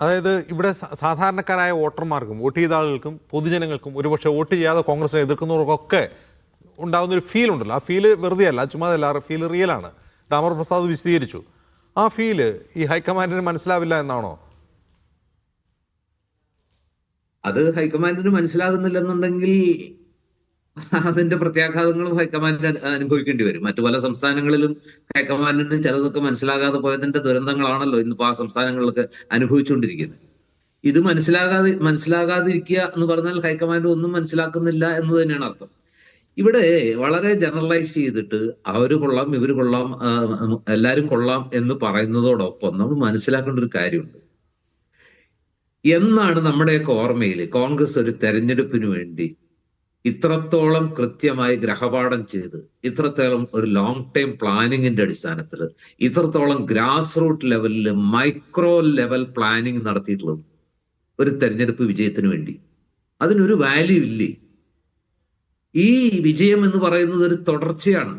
അതായത് ഇവിടെ സാധാരണക്കാരായ വോട്ടർമാർക്കും വോട്ട് ചെയ്ത ആളുകൾക്കും പൊതുജനങ്ങൾക്കും ഒരുപക്ഷെ വോട്ട് ചെയ്യാതെ കോൺഗ്രസിനെ എതിർക്കുന്നവർക്കൊക്കെ ഉണ്ടാകുന്നൊരു ഫീൽ ഉണ്ടല്ലോ. ആ ഫീല് വെറുതെ അല്ല, ചുമ്മാതല്ല, ഫീൽ റിയലാണ്. ദാമോദർ പ്രസാദ് വിശദീകരിച്ചു. ആ ഫീല് ഈ ഹൈക്കമാൻഡിന് മനസ്സിലാവില്ല എന്നാണോ? അത് ഹൈക്കമാൻഡിന് മനസ്സിലാകുന്നില്ലെന്നുണ്ടെങ്കിൽ അതിന്റെ പ്രത്യാഘാതങ്ങളും ഹൈക്കമാൻഡ് അനുഭവിക്കേണ്ടി വരും. മറ്റു പല സംസ്ഥാനങ്ങളിലും ഹൈക്കമാൻഡിന് ചിലതൊക്കെ മനസ്സിലാകാതെ പോയതിന്റെ ദുരന്തങ്ങളാണല്ലോ ഇന്നിപ്പോ ആ സംസ്ഥാനങ്ങളിലൊക്കെ അനുഭവിച്ചുകൊണ്ടിരിക്കുന്നത്. ഇത് മനസ്സിലാകാതിരിക്കുക എന്ന് പറഞ്ഞാൽ ഹൈക്കമാൻഡ് ഒന്നും മനസ്സിലാക്കുന്നില്ല എന്ന് തന്നെയാണ് അർത്ഥം. ഇവിടെ വളരെ ജനറലൈസ് ചെയ്തിട്ട് അവര് കൊള്ളാം, ഇവര് കൊള്ളാം, എല്ലാരും കൊള്ളാം എന്ന് പറയുന്നതോടൊപ്പം നമ്മൾ മനസ്സിലാക്കേണ്ട ഒരു കാര്യമുണ്ട്. എന്നാണ് നമ്മുടെയൊക്കെ ഓർമ്മയിൽ കോൺഗ്രസ് ഒരു തെരഞ്ഞെടുപ്പിന് വേണ്ടി ഇത്രത്തോളം കൃത്യമായി ഗ്രഹപാഠം ചെയ്ത്, ഇത്രത്തോളം ഒരു ലോങ് ടൈം പ്ലാനിങ്ങിന്റെ അടിസ്ഥാനത്തിൽ, ഇത്രത്തോളം ഗ്രാസ് റൂട്ട് ലെവലിൽ മൈക്രോ ലെവൽ പ്ലാനിങ് നടത്തിയിട്ടുള്ളത് ഒരു തെരഞ്ഞെടുപ്പ് വിജയത്തിന് വേണ്ടി? അതിനൊരു വാല്യൂ ഇല്ലേ? ഈ വിജയം എന്ന് പറയുന്നത് ഒരു തുടർച്ചയാണ്.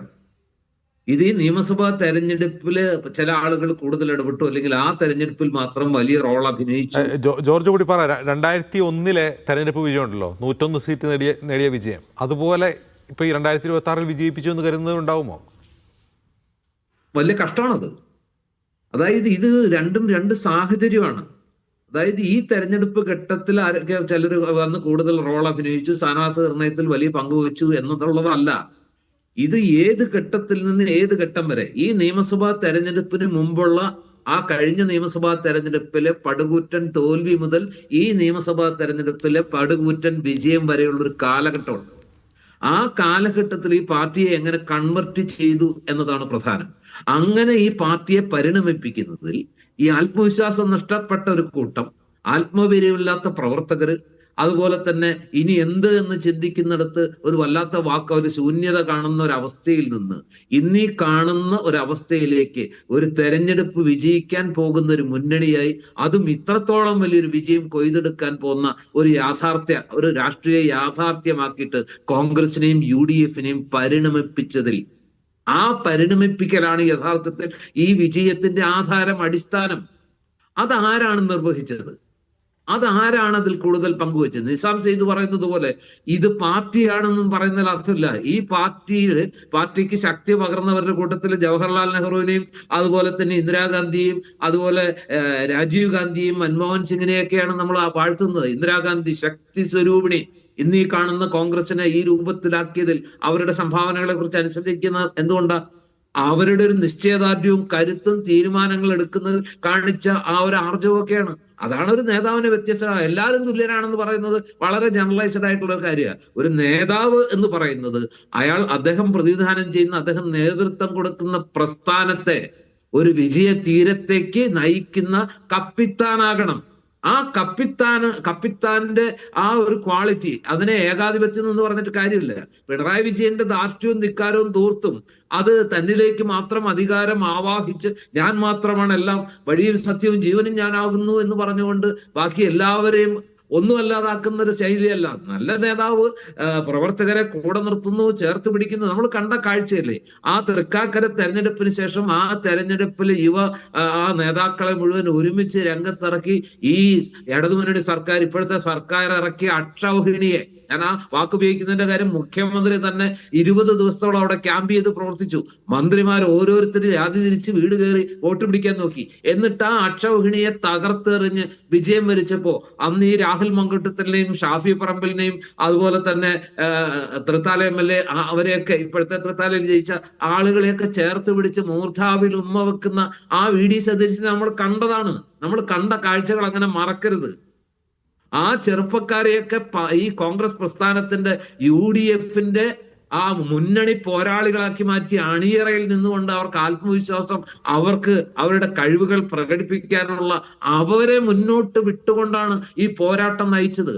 ഇത് ഈ നിയമസഭാ തെരഞ്ഞെടുപ്പില് ചില ആളുകൾ കൂടുതൽ ഇടപെട്ടു, അല്ലെങ്കിൽ ആ തെരഞ്ഞെടുപ്പിൽ മാത്രം വലിയ റോൾ അഭിനയിച്ചു. ജോർജ് കൂടി പറ, 2001 തെരഞ്ഞെടുപ്പ് വിജയം ഉണ്ടല്ലോ, 101 സീറ്റ് നേടിയ വിജയം, അതുപോലെ ഇപ്പൊ ഈ 2026 വിജയിപ്പിച്ചു എന്ന് കരുതുന്നത് ഉണ്ടാവുമോ? വലിയ കഷ്ടമാണത്. അതായത് ഇത് രണ്ടും രണ്ട് സാഹചര്യമാണ്. അതായത് ഈ തെരഞ്ഞെടുപ്പ് ഘട്ടത്തിൽ ആരൊക്കെ ചിലർ വന്ന് കൂടുതൽ റോൾ അഭിനയിച്ചു, സ്ഥാനാർത്ഥി നിർണയത്തിൽ വലിയ പങ്കുവച്ചു എന്നുള്ളതല്ല. ഇത് ഏത് ഘട്ടത്തിൽ നിന്ന് ഏത് ഘട്ടം വരെ, ഈ നിയമസഭാ തെരഞ്ഞെടുപ്പിന് മുമ്പുള്ള ആ കഴിഞ്ഞ നിയമസഭാ തെരഞ്ഞെടുപ്പിലെ പടുകൂറ്റൻ തോൽവി മുതൽ ഈ നിയമസഭാ തെരഞ്ഞെടുപ്പിലെ പടുകൂറ്റൻ വിജയം വരെയുള്ള ഒരു കാലഘട്ടമുണ്ട്. ആ കാലഘട്ടത്തിൽ ഈ പാർട്ടിയെ എങ്ങനെ കൺവെർട്ട് ചെയ്തു എന്നതാണ് പ്രധാനം. അങ്ങനെ ഈ പാർട്ടിയെ പരിണമിപ്പിക്കുന്നതിൽ ഈ ആത്മവിശ്വാസം നഷ്ടപ്പെട്ട ഒരു കൂട്ടം, ആത്മവീര്യമില്ലാത്ത പ്രവർത്തകര്, അതുപോലെ തന്നെ ഇനി എന്ത് എന്ന് ചിന്തിക്കുന്നിടത്ത് ഒരു വല്ലാത്ത ഒരു ശൂന്യത കാണുന്ന ഒരു അവസ്ഥയിൽ നിന്ന് ഇന്നീ കാണുന്ന ഒരു അവസ്ഥയിലേക്ക് ഒരു തെരഞ്ഞെടുപ്പ് വിജയിക്കാൻ പോകുന്ന ഒരു മുന്നണിയായി, അതും ഇത്രത്തോളം വലിയൊരു വിജയം കൊയ്തെടുക്കാൻ പോകുന്ന ഒരു രാഷ്ട്രീയ യാഥാർത്ഥ്യമാക്കിയിട്ട് കോൺഗ്രസിനെയും UDF-നെയും പരിണമിപ്പിച്ചതിൽ, ആ പരിണമിപ്പിക്കലാണ് യഥാർത്ഥത്തിൽ ഈ വിജയത്തിന്റെ ആധാരം, അടിസ്ഥാനം. അതാരാണ് നിർവഹിച്ചത്? അതാരാണ് അതിൽ കൂടുതൽ പങ്കുവച്ചത്? നിസാം സെയ്ദ് പറയുന്നത് പോലെ ഇത് പാർട്ടിയാണെന്നും പറയുന്നതിൽ അർത്ഥമില്ല. ഈ പാർട്ടിക്ക് ശക്തി പകർന്നവരുടെ കൂട്ടത്തിൽ ജവഹർലാൽ നെഹ്റുവിനെയും അതുപോലെ തന്നെ ഇന്ദിരാഗാന്ധിയും അതുപോലെ രാജീവ് ഗാന്ധിയും മൻമോഹൻ സിംഗിനെയൊക്കെയാണ് നമ്മൾ വാഴ്ത്തുന്നത്. ഇന്ദിരാഗാന്ധി ശക്തി സ്വരൂപിണി, ഇന്നീ കാണുന്ന കോൺഗ്രസിനെ ഈ രൂപത്തിലാക്കിയതിൽ അവരുടെ സംഭാവനകളെ കുറിച്ച് അനുസരിക്കുന്ന എന്തുകൊണ്ടാണ്? അവരുടെ ഒരു നിശ്ചയദാർഢ്യവും കരുത്തും തീരുമാനങ്ങൾ എടുക്കുന്നതിൽ കാണിച്ച ആ ഒരു ആർജവമൊക്കെയാണ്. അതാണ് ഒരു നേതാവിനെ വ്യത്യസ്തമാണ്. എല്ലാവരും തുല്യരാണെന്ന് പറയുന്നത് വളരെ ജനറലൈസ്ഡ് ആയിട്ടുള്ള ഒരു കാര്യമാണ്. ഒരു നേതാവ് എന്ന് പറയുന്നത് അദ്ദേഹം പ്രതിനിധാനം ചെയ്യുന്ന, അദ്ദേഹം നേതൃത്വം കൊടുക്കുന്ന പ്രസ്ഥാനത്തെ ഒരു വിജയ തീരത്തേക്ക് നയിക്കുന്ന കപ്പിത്താനാകണം. ആ കപ്പിത്താന്റെ ആ ഒരു ക്വാളിറ്റി, അതിനെ ഏകാധിപത്യം എന്ന് പറഞ്ഞിട്ട് കാര്യമില്ല. പിണറായി വിജയന്റെ ധാർഷ്ട്യവും ധിക്കാരവും തൂർത്തും അത് തന്നിലേക്ക് മാത്രം അധികാരം ആവാഹിച്ച് ഞാൻ മാത്രമാണ് എല്ലാം, വഴിയും സത്യവും ജീവനും ഞാനാകുന്നു എന്ന് പറഞ്ഞുകൊണ്ട് ബാക്കി എല്ലാവരെയും ഒന്നുമല്ലാതാക്കുന്ന ഒരു ശൈലിയല്ല. നല്ല നേതാവ് പ്രവർത്തകരെ കൂടെ നിർത്തുന്നു, ചേർത്ത് പിടിക്കുന്നു. നമ്മൾ കണ്ട കാഴ്ചയല്ലേ ആ തൃക്കാക്കര തെരഞ്ഞെടുപ്പിന് ശേഷം. ആ തെരഞ്ഞെടുപ്പിൽ ആ നേതാക്കളെ മുഴുവൻ ഒരുമിച്ച് രംഗത്തിറക്കി ഈ ഇടതുമുന്നണി സർക്കാർ, ഇപ്പോഴത്തെ സർക്കാർ ഇറക്കിയ അക്ഷൗഹിണിയെ, ഞാൻ ആ വാക്കുപയോഗിക്കുന്നതിന്റെ കാര്യം, മുഖ്യമന്ത്രി തന്നെ 20 ദിവസത്തോളം അവിടെ ക്യാമ്പ് ചെയ്ത് പ്രവർത്തിച്ചു. മന്ത്രിമാർ ഓരോരുത്തരും ജാതി തിരിച്ച് വീട് കയറി വോട്ട് പിടിക്കാൻ നോക്കി. എന്നിട്ട് ആ അക്ഷൗഹിണിയെ തകർത്തെറിഞ്ഞ് വിജയം വരിച്ചപ്പോ അന്ന് ഈ രാഹുൽ മങ്കുട്ടത്തിനെയും ഷാഫി പറമ്പലിനെയും അതുപോലെ തന്നെ തൃത്താല MLA അവരെയൊക്കെ, ഇപ്പോഴത്തെ തൃത്താലയിൽ ജയിച്ച ആളുകളെയൊക്കെ ചേർത്ത് പിടിച്ച് മൂർധാവിൽ ഉമ്മ വെക്കുന്ന ആ VD സതീശനെ നമ്മൾ കണ്ടതാണ്. നമ്മൾ കണ്ട കാഴ്ചകൾ അങ്ങനെ മറക്കരുത്. ആ ചെറുപ്പക്കാരെയൊക്കെ ഈ കോൺഗ്രസ് പ്രസ്ഥാനത്തിന്റെ UDF-ന്റെ ആ മുന്നണി പോരാളികളാക്കി മാറ്റി അണിയറയിൽ നിന്നുകൊണ്ട് അവർക്ക് ആത്മവിശ്വാസം, അവർക്ക് അവരുടെ കഴിവുകൾ പ്രകടിപ്പിക്കാനുള്ള അവരെ മുന്നോട്ട് വിട്ടുകൊണ്ടാണ് ഈ പോരാട്ടം നയിച്ചത്.